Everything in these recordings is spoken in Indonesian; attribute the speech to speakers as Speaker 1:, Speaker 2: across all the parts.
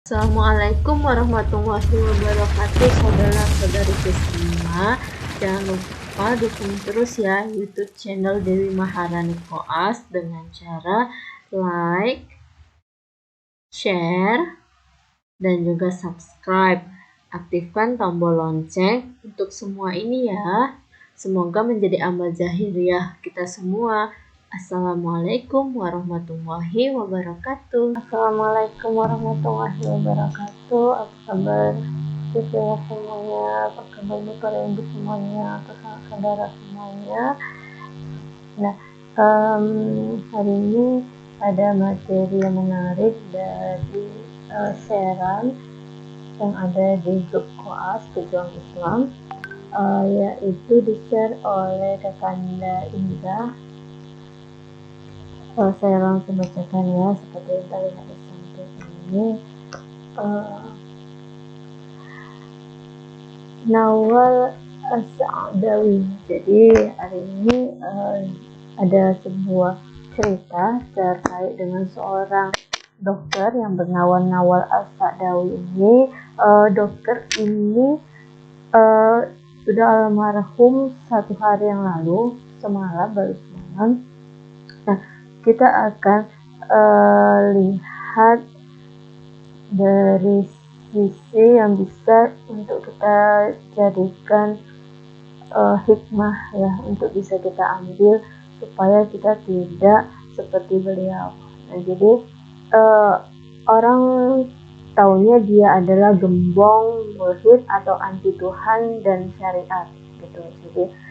Speaker 1: Assalamualaikum warahmatullahi wabarakatuh, saudara-saudariku semua. Jangan lupa dukung terus ya YouTube channel Dewi Maharani Koas dengan cara like, share, dan juga subscribe. Aktifkan tombol lonceng untuk semua ini ya. Semoga menjadi amal jahiliyah kita semua. Assalamualaikum warahmatullahi wabarakatuh.
Speaker 2: Assalamualaikum warahmatullahi wabarakatuh. Apa kabar siswa semuanya? Apa kabar bapak ibu semuanya? Atau saudara semuanya? Nah, hari ini ada materi yang menarik dari siaran yang ada di grup Koas Pejuang Islam, yaitu di-share oleh Kakanda Indra. Saya langsung bacakan ya, seperti yang tadi ada sampaikan ini. Nawal As-Sa'dawi. Jadi hari ini ada sebuah cerita terkait dengan seorang dokter yang bernama Nawal As-Sa'dawi ini. Dokter ini sudah almarhum 1 hari yang lalu, baru semalam. Nah, kita akan lihat dari sisi yang bisa untuk kita jadikan hikmah ya, untuk bisa kita ambil supaya kita tidak seperti beliau. Nah, jadi orang taunya dia adalah gembong, mulhid atau anti Tuhan dan syariat gitu. Jadi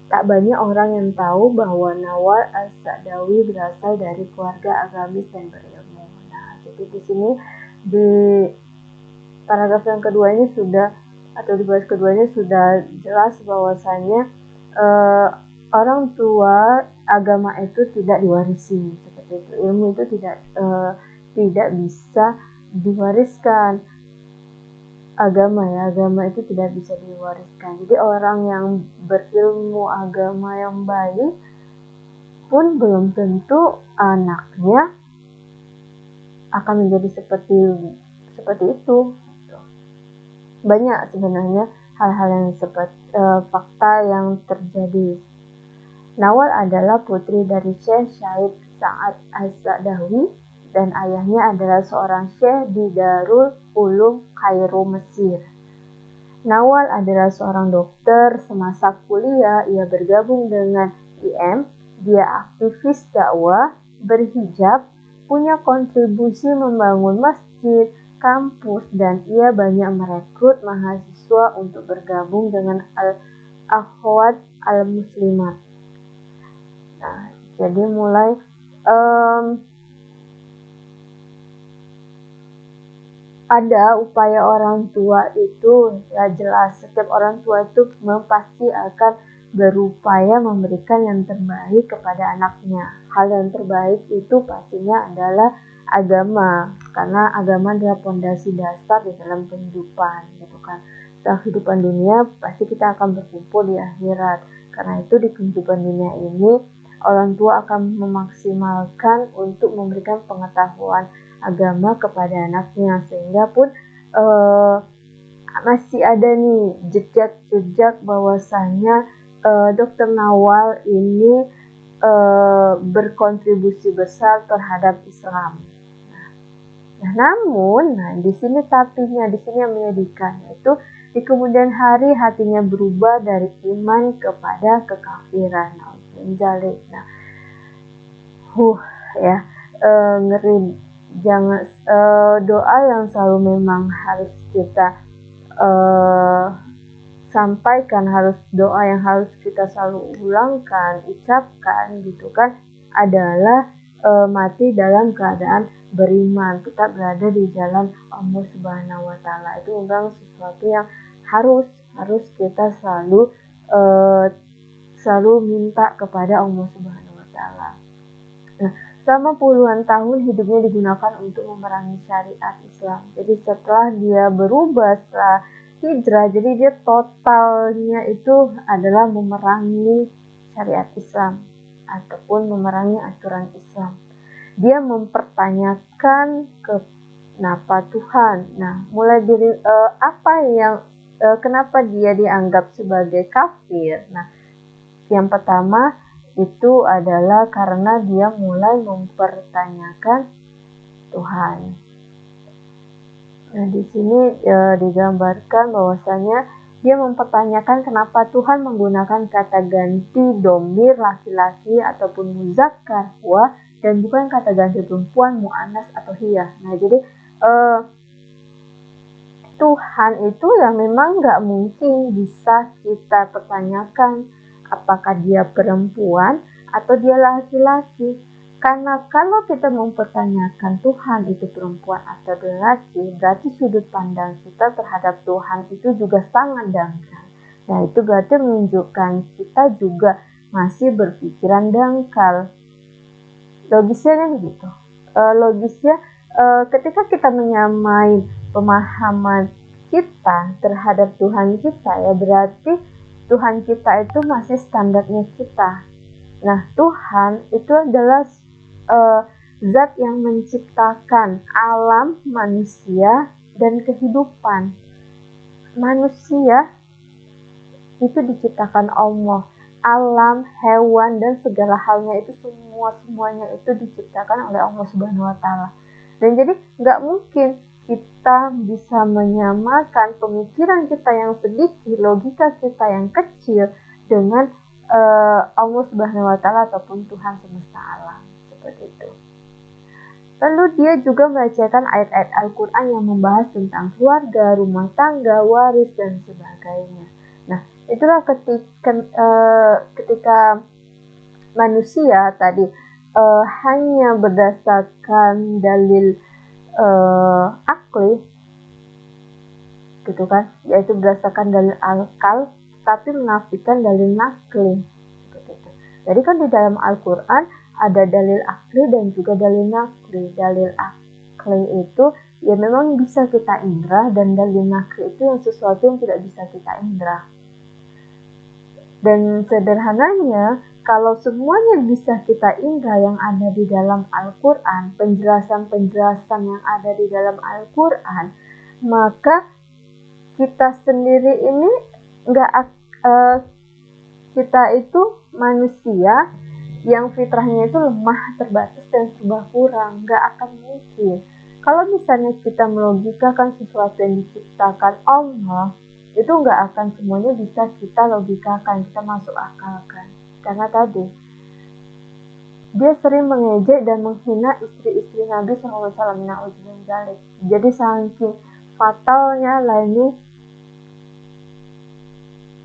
Speaker 2: tak banyak orang yang tahu bahwa Nawal As-Sa'dawi berasal dari keluarga agamis dan berilmu. Nah, jadi di sini di paragraf yang keduanya sudah, atau di baris keduanya sudah jelas bahwasanya orang tua agama itu tidak diwarisi, seperti itu. Ilmu itu tidak bisa diwariskan. Agama itu tidak bisa diwariskan. Jadi orang yang berilmu agama yang baik pun belum tentu anaknya akan menjadi seperti itu. Banyak sebenarnya hal-hal yang seperti fakta yang terjadi. Nawal adalah putri dari Syekh Syahid Sa'ad As-Sa'dawi dan ayahnya adalah seorang syekh di Darul Ulum Kairo, Mesir. Nawal adalah seorang dokter. Semasa kuliah, ia bergabung dengan IM. Dia aktivis dakwah, berhijab, punya kontribusi membangun masjid, kampus, dan ia banyak merekrut mahasiswa untuk bergabung dengan Al-Akhwat Al-Muslimat. Nah, jadi mulai ada upaya orang tua itu ya jelas, setiap orang tua itu pasti akan berupaya memberikan yang terbaik kepada anaknya. Hal yang terbaik itu pastinya adalah agama, karena agama adalah pondasi dasar di dalam kehidupan gitu kan. Setelah kehidupan dunia pasti kita akan berkumpul di akhirat. Karena itu di kehidupan dunia ini orang tua akan memaksimalkan untuk memberikan pengetahuan agama kepada anaknya, sehingga pun masih ada nih jejak bahwasanya Dr. Nawal ini berkontribusi besar terhadap Islam. Nah, namun di sini tapinya, di sini yang menyedihkan, yaitu di kemudian hari hatinya berubah dari iman kepada kekafiran. Menjalik. Nah, ngeri. Jangan doa yang selalu memang harus kita sampaikan, harus doa yang harus kita selalu ulangkan, ucapkan gitu kan, adalah mati dalam keadaan beriman, kita berada di jalan Allah Subhanahu wa Ta'ala. Itu memang sesuatu yang harus kita selalu minta kepada Allah Subhanahu wa Ta'ala. Nah, selama puluhan tahun hidupnya digunakan untuk memerangi syariat Islam. Jadi setelah dia berubah, setelah hijrah, jadi dia totalnya itu adalah memerangi syariat Islam ataupun memerangi aturan Islam. Dia mempertanyakan kenapa Tuhan? Nah, mulai dari apa yang kenapa dia dianggap sebagai kafir? Nah, yang pertama itu adalah karena dia mulai mempertanyakan Tuhan. Nah, di sini digambarkan bahwasanya dia mempertanyakan kenapa Tuhan menggunakan kata ganti domir laki-laki ataupun muzakkar wa, dan bukan kata ganti perempuan mu'annas atau hiya. Nah, jadi Tuhan itu ya memang nggak mungkin bisa kita pertanyakan apakah dia perempuan atau dia laki-laki. Karena kalau kita mempertanyakan Tuhan itu perempuan atau laki, berarti sudut pandang kita terhadap Tuhan itu juga sangat dangkal. Nah, itu berarti menunjukkan kita juga masih berpikiran dangkal. Logisnya kan gitu. Logisnya ketika kita menyamai pemahaman kita terhadap Tuhan kita, ya berarti Tuhan kita itu masih standarnya kita. Nah, Tuhan itu adalah zat yang menciptakan alam, manusia, dan kehidupan. Manusia itu diciptakan Allah. Alam, hewan, dan segala halnya itu semuanya itu diciptakan oleh Allah Subhanahu wa Ta'ala. Dan jadi nggak mungkin kita bisa menyamakan pemikiran kita yang sedikit, logika kita yang kecil dengan Allah Subhanahu wa Ta'ala ataupun Tuhan semesta alam, seperti itu. Lalu dia juga membacakan ayat-ayat Al-Quran yang membahas tentang keluarga, rumah tangga, waris, dan sebagainya. Nah, itulah ketika manusia tadi hanya berdasarkan dalil akli, gitu kan, yaitu berdasarkan dalil akal, tapi menafikan dalil nakli. Gitu. Jadi kan di dalam Al-Quran ada dalil akli dan juga dalil nakli. Dalil akli itu ya memang bisa kita indra, dan dalil nakli itu yang sesuatu yang tidak bisa kita indra. Dan sederhananya, kalau semuanya bisa kita indra yang ada di dalam Al-Quran, penjelasan-penjelasan yang ada di dalam Al-Quran, maka kita sendiri ini kita itu manusia yang fitrahnya itu lemah, terbatas, dan serba kurang, nggak akan mungkin. Kalau misalnya kita melogikakan sesuatu yang diciptakan Allah, itu nggak akan semuanya bisa kita logikakan, kita masuk akalkan. Karena tadi dia sering mengejek dan menghina istri-istri Nabi SAW. Jadi saking fatalnya lah ini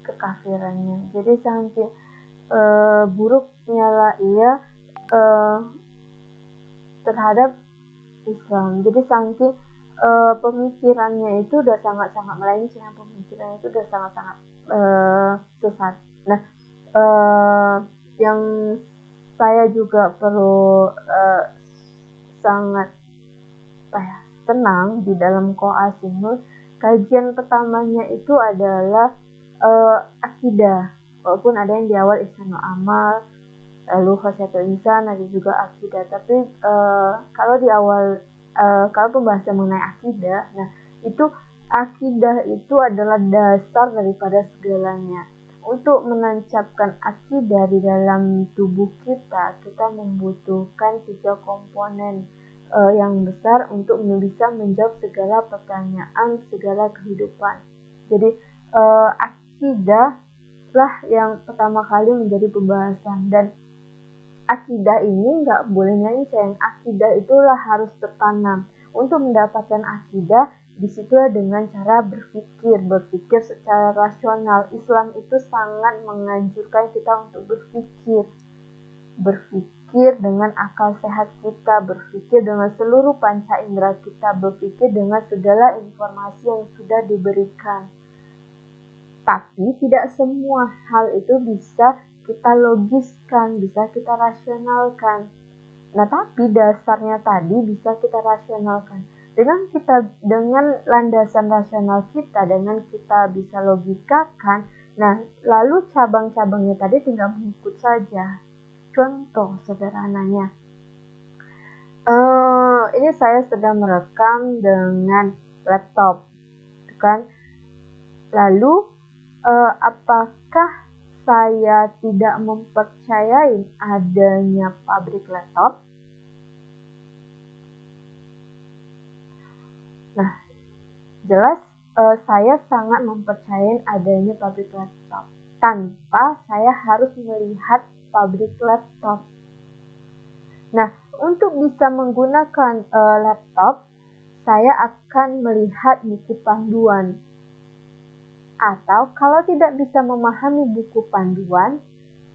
Speaker 2: kekafirannya. Jadi saking buruknya lah ia terhadap Islam. Jadi saking pemikirannya itu udah sangat-sangat melenceng, pemikirannya itu udah sangat-sangat sesat. Nah, yang saya juga perlu sangat tenang di dalam Qo'asinul, kajian pertamanya itu adalah akidah. Walaupun ada yang di awal ihsanul amal, lalu khasyatul insan, ada juga akidah. Tapi kalau di awal kalau pembahasan mengenai akidah, nah itu akidah itu adalah dasar daripada segalanya. Untuk menancapkan akidah di dalam tubuh kita membutuhkan 3 komponen yang besar untuk bisa menjawab segala pertanyaan, segala kehidupan. Jadi akidah lah yang pertama kali menjadi pembahasan, dan akidah ini nggak boleh melenceng. Akidah itulah harus tertanam. Untuk mendapatkan akidah, disitulah dengan cara berpikir secara rasional. Islam itu sangat menganjurkan kita untuk berpikir dengan akal sehat kita, berpikir dengan seluruh panca indera kita, berpikir dengan segala informasi yang sudah diberikan. Tapi tidak semua hal itu bisa kita logiskan, bisa kita rasionalkan. Nah, tapi dasarnya tadi bisa kita rasionalkan. Dengan landasan rasional kita, dengan kita bisa logikakan, nah lalu cabang-cabangnya tadi tinggal mengikut saja. Contoh sederhananya, Ini saya sedang merekam dengan laptop, kan? Lalu apakah saya tidak mempercayai adanya pabrik laptop? Nah, jelas saya sangat mempercayai adanya pabrik laptop tanpa saya harus melihat pabrik laptop. Nah, untuk bisa menggunakan laptop, saya akan melihat buku panduan. Atau kalau tidak bisa memahami buku panduan,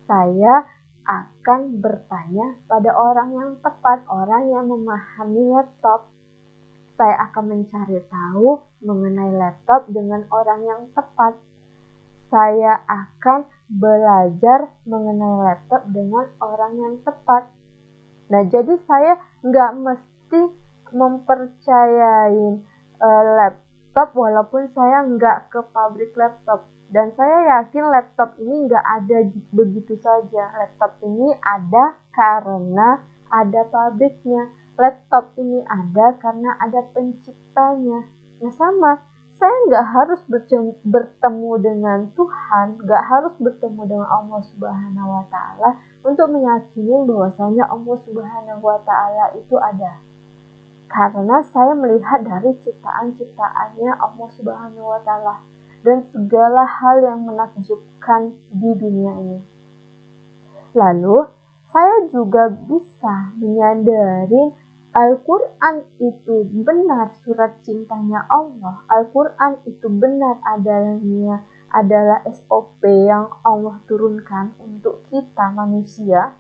Speaker 2: saya akan bertanya pada orang yang tepat, orang yang memahami laptop. Saya akan mencari tahu mengenai laptop dengan orang yang tepat. Saya akan belajar mengenai laptop dengan orang yang tepat. Nah, jadi saya nggak mesti mempercayai laptop walaupun saya nggak ke pabrik laptop. Dan saya yakin laptop ini nggak ada begitu saja. Laptop ini ada karena ada pabriknya. Laptop ini ada karena ada penciptanya. Nah, sama. Saya nggak harus bertemu dengan Tuhan, nggak harus bertemu dengan Allah Subhanahu wa Ta'ala untuk meyakini bahwasanya Allah Subhanahu wa Ta'ala itu ada. Karena saya melihat dari ciptaan-ciptaannya Allah Subhanahu wa Ta'ala dan segala hal yang menakjubkan di dunia ini. Lalu, saya juga bisa menyadari Al-Quran itu benar surat cintanya Allah. Al-Quran itu benar adalah SOP yang Allah turunkan untuk kita manusia,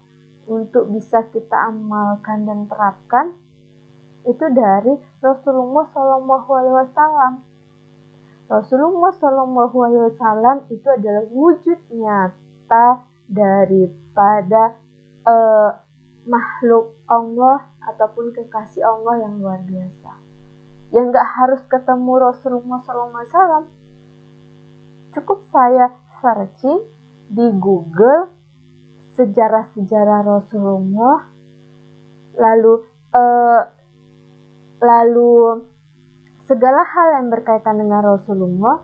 Speaker 2: untuk bisa kita amalkan dan terapkan. Itu dari Rasulullah SAW. Rasulullah SAW itu adalah wujud nyata daripada makhluk Allah ataupun kekasih Allah yang luar biasa. Yang gak harus ketemu Rasulullah SAW. Cukup saya searching di Google sejarah-sejarah Rasulullah, lalu segala hal yang berkaitan dengan Rasulullah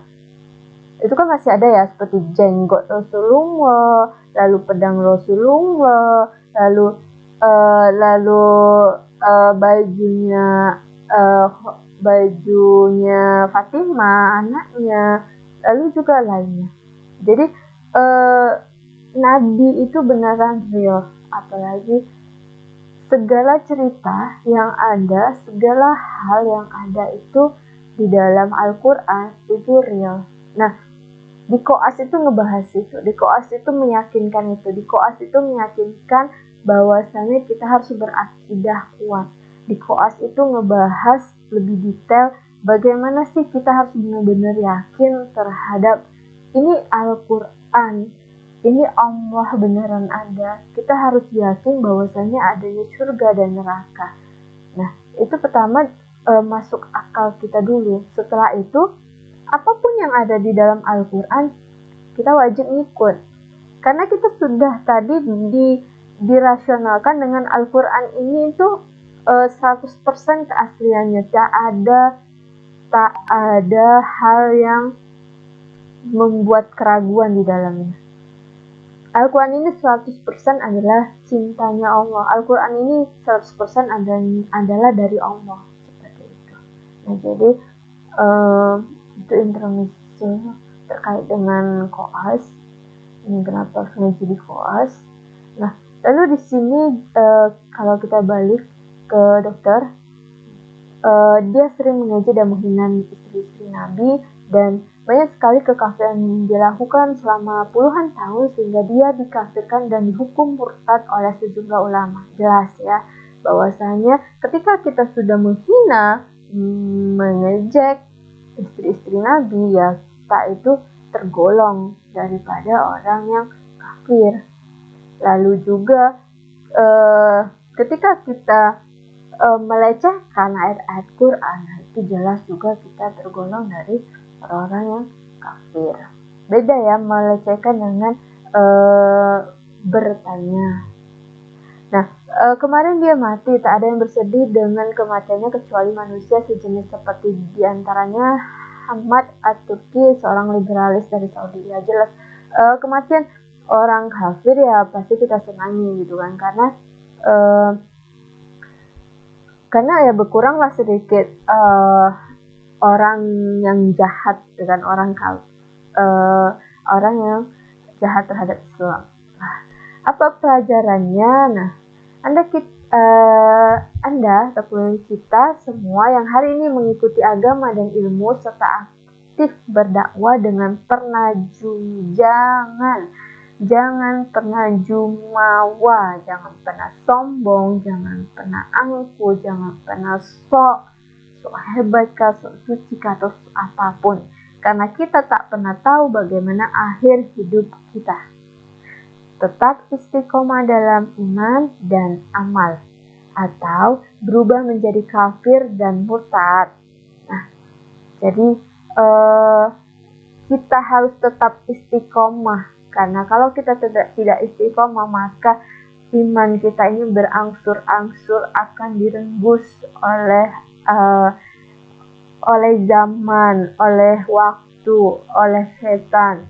Speaker 2: itu kan masih ada ya, seperti jenggot Rasulullah, lalu pedang Rasulullah, lalu bajunya Fatimah anaknya, lalu juga lainnya. Jadi Nabi itu beneran real, apalagi segala cerita yang ada, segala hal yang ada itu di dalam Al-Quran itu real. Nah, di Qoas itu ngebahas itu, di Qoas itu meyakinkan itu, di Qoas itu meyakinkan bahwasanya kita harus berakidah kuat. Di Qoas itu ngebahas lebih detail bagaimana sih kita harus benar-benar yakin terhadap ini Al-Quran, ini Allah beneran ada. Kita harus yakin bahwasanya adanya surga dan neraka. Nah, itu pertama masuk akal kita dulu. Setelah itu, apapun yang ada di dalam Al-Quran, kita wajib ngikut. Karena kita sudah tadi dirasionalkan dengan Al-Quran ini itu 100% keasliannya. Tak ada hal yang membuat keraguan di dalamnya. Al-Quran ini 100% adalah cintanya Allah. Al-Quran ini 100% adalah dari Allah. Seperti itu. Nah, jadi itu intermezzo terkait dengan Qoas. Ini kenapa harus jadi Qoas. Nah, lalu di sini kalau kita balik ke dokter, dia sering mengejek dan menghina istri-istri Nabi, dan banyak sekali kekafiran yang dilakukan selama puluhan tahun sehingga dia dikafirkan dan dihukum murtad oleh sejumlah ulama. Jelas ya, bahwasanya ketika kita sudah menghina, mengejek istri-istri Nabi, ya kita itu tergolong daripada orang yang kafir. Lalu juga ketika kita melecehkan ayat-ayat Quran, itu jelas juga kita tergolong dari orang yang kafir. Beda ya melecehkan dengan bertanya. Nah, kemarin dia mati, tak ada yang bersedih dengan kematiannya kecuali manusia sejenis seperti diantaranya Ahmad At-Turki, seorang liberalis dari Saudi. Ya jelas, kematian orang kafir ya pasti kita senangi gitu kan, karena ya berkuranglah sedikit orang yang jahat dengan orang yang jahat terhadap Islam. Apa pelajarannya? Nah, Anda ataupun kita semua yang hari ini mengikuti agama dan ilmu serta aktif berdakwah dengan jangan pernah jumawa, jangan pernah sombong, jangan pernah angkuh, jangan pernah sok hebat kah, sok suci kah, atau apapun, karena kita tak pernah tahu bagaimana akhir hidup kita. Tetap istiqomah dalam iman dan amal, atau berubah menjadi kafir dan murtad. Nah, jadi kita harus tetap istiqomah, karena kalau kita tidak istiqomah, maka iman kita ini berangsur-angsur akan direnggus oleh zaman, oleh waktu, oleh setan.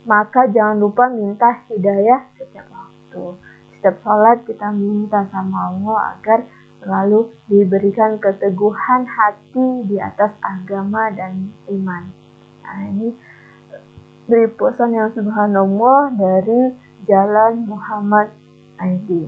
Speaker 2: Maka jangan lupa minta hidayah setiap waktu. Setiap sholat kita minta sama Allah agar selalu diberikan keteguhan hati di atas agama dan iman. Nah, ini dari pesan yang subhanallah dari Jalan Muhammad ID.